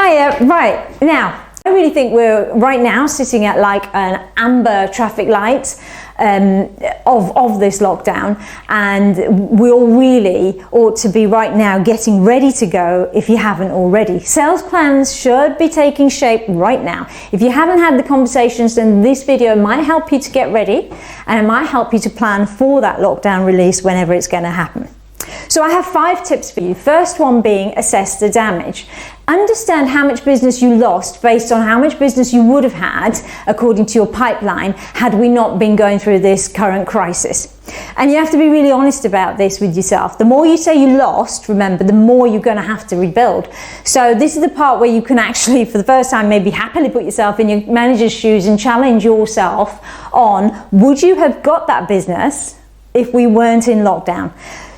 Hiya, right, now, I really think we're right now sitting at like an amber traffic light of this lockdown, and we all really ought to be right now getting ready to go if you haven't already. Sales plans should be taking shape right now. If you haven't had the conversations, then this video might help you to get ready, and it might help you to plan for that lockdown release whenever it's going to happen. So I have 5 tips for you. First one being assess the damage. Understand how much business you lost based on how much business you would have had according to your pipeline had we not been going through this current crisis. And you have to be really honest about this with yourself. The more you say you lost, remember, the more you're going to have to rebuild. So this is the part where you can actually, for the first time, maybe happily put yourself in your manager's shoes and challenge yourself on, would you have got that business if we weren't in lockdown?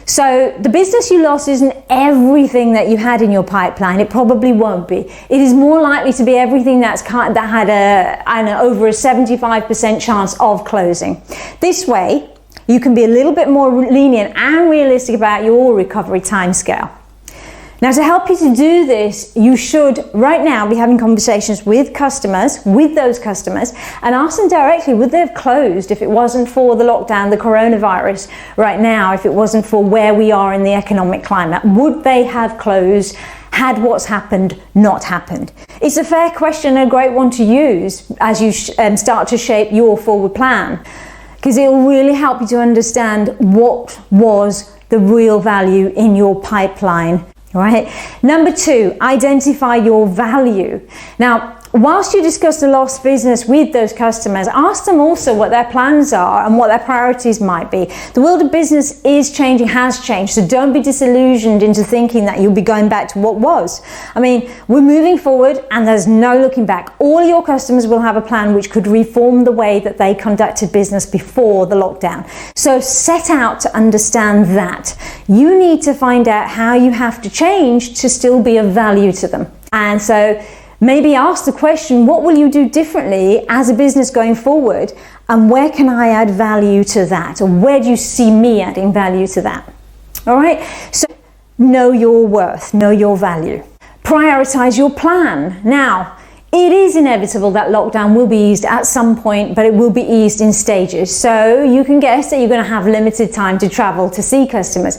So the business you lost isn't everything that you had in your pipeline. It probably won't be. It is more likely to be everything that had over a 75% chance of closing. This way, you can be a little bit more lenient and realistic about your recovery timescale. Now, to help you to do this, you should right now be having conversations with those customers, and ask them directly, would they have closed if it wasn't for the lockdown, the coronavirus right now, if it wasn't for where we are in the economic climate? Would they have closed had what's happened not happened? It's a fair question and a great one to use as you start to shape your forward plan, because it will really help you to understand what was the real value in your pipeline. Right. Number 2, identify your value. Now, whilst you discuss the lost business with those customers, ask them also what their plans are and what their priorities might be. The world of business is changing, has changed, so don't be disillusioned into thinking that you'll be going back to what was. I mean, we're moving forward and there's no looking back. All your customers will have a plan which could reform the way that they conducted business before the lockdown. So set out to understand that. You need to find out how you have to change to still be of value to them. And so maybe ask the question, what will you do differently as a business going forward? And where can I add value to that? Or where do you see me adding value to that? All right. So know your worth, know your value. Prioritize your plan. Now, it is inevitable that lockdown will be eased at some point, but it will be eased in stages. So you can guess that you're going to have limited time to travel to see customers.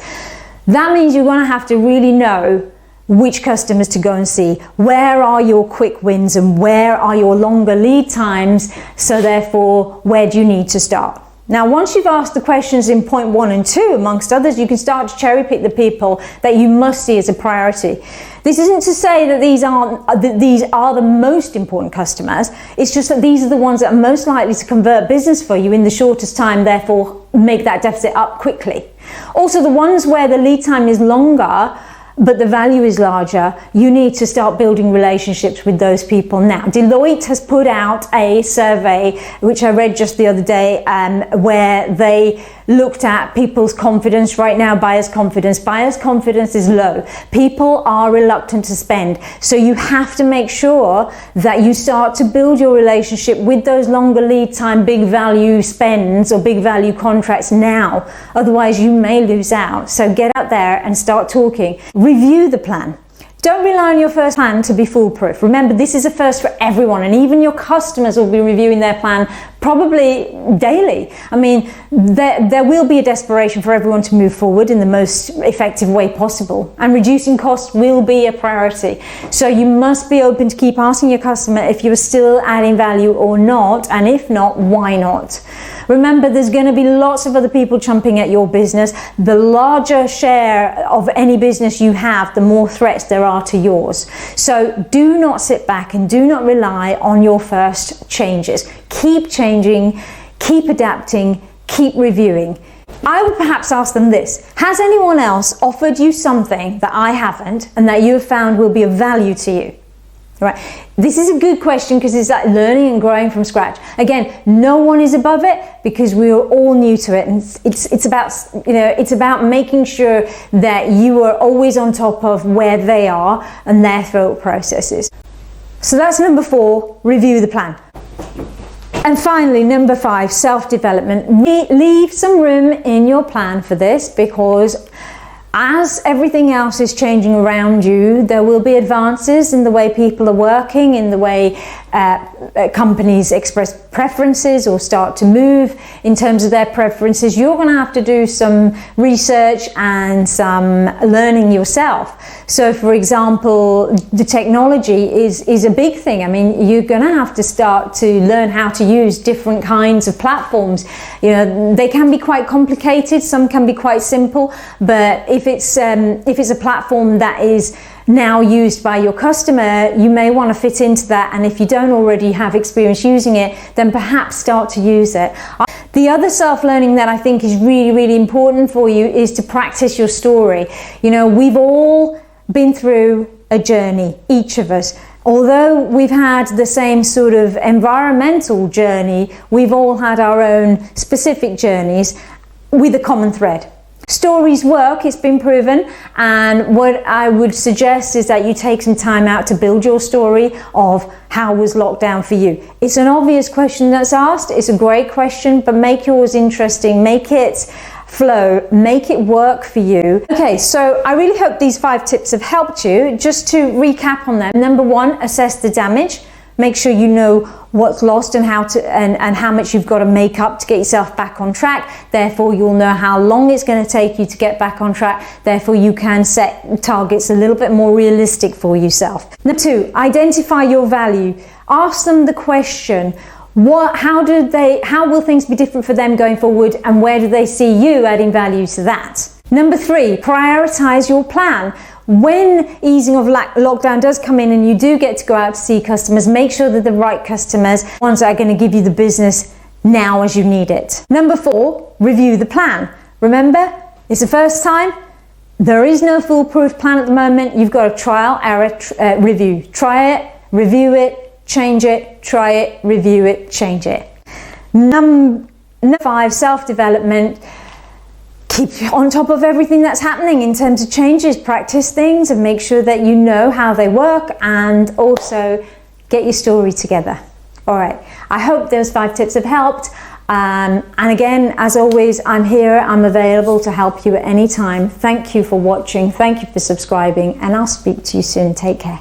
That means you're going to have to really know which customers to go and see. Where are your quick wins and where are your longer lead times? So therefore, where do you need to start? Now, once you've asked the questions in point 1 and 2, amongst others, you can start to cherry pick the people that you must see as a priority. This isn't to say that these are the most important customers. It's just that these are the ones that are most likely to convert business for you in the shortest time, therefore make that deficit up quickly. Also, the ones where the lead time is longer but the value is larger, you need to start building relationships with those people now. Deloitte has put out a survey, which I read just the other day, where they looked at people's confidence right now, buyers' confidence. Buyers' confidence is low. People are reluctant to spend. So you have to make sure that you start to build your relationship with those longer lead time, big value spends or big value contracts now. Otherwise, you may lose out. So get out there and start talking. Review the plan. Don't rely on your first plan to be foolproof. Remember, this is a first for everyone, and even your customers will be reviewing their plan probably daily. I mean, there will be a desperation for everyone to move forward in the most effective way possible, and reducing costs will be a priority. So you must be open to keep asking your customer if you're still adding value or not, and if not, why not? Remember, there's going to be lots of other people chomping at your business. The larger share of any business you have, the more threats there are to yours. So do not sit back and do not rely on your first changes. Keep changing, keep adapting, keep reviewing. I would perhaps ask them this: has anyone else offered you something that I haven't and that you have found will be of value to you? Right. This is a good question because it's like learning and growing from scratch. Again, no one is above it because we are all new to it, and it's about making sure that you are always on top of where they are and their thought processes. So that's number 4, review the plan. And finally, number 5, self-development. Leave some room in your plan for this, because As everything else is changing around you, there will be advances in the way people are working, in the way companies express preferences or start to move in terms of their preferences. You're going to have to do some research and some learning yourself. So for example, the technology is a big thing. I mean, you're going to have to start to learn how to use different kinds of platforms. You know, they can be quite complicated, some can be quite simple, but if it's a platform that is now used by your customer, you may want to fit into that, and if you don't already have experience using it, then perhaps start to use it. The other self-learning that I think is really, really important for you is to practice your story. You know, we've all been through a journey, each of us. Although we've had the same sort of environmental journey, we've all had our own specific journeys with a common thread. Stories work, it's been proven, and what I would suggest is that you take some time out to build your story of how was lockdown for you. It's an obvious question that's asked, it's a great question, but make yours interesting, make it flow, make it work for you. Okay, so I really hope these 5 tips have helped you. Just to recap on them: number 1, assess the damage. Make sure you know what's lost and how much you've got to make up to get yourself back on track. Therefore, you'll know how long it's going to take you to get back on track. Therefore, you can set targets a little bit more realistic for yourself. Number 2, identify your value. Ask them the question, how will things be different for them going forward, and where do they see you adding value to that? Number 3, prioritize your plan. When easing of lockdown does come in and you do get to go out to see customers, make sure that the right customers, ones that are going to give you the business now as you need it. Number 4, review the plan. Remember, it's the first time. There is no foolproof plan at the moment. You've got a trial, error, review. Try it, review it, change it, try it, review it, change it. Number 5, self-development. Keep on top of everything that's happening in terms of changes, practice things and make sure that you know how they work, and also get your story together. All right, I hope those 5 tips have helped. And again, as always, I'm here, I'm available to help you at any time. Thank you for watching, thank you for subscribing, and I'll speak to you soon. Take care.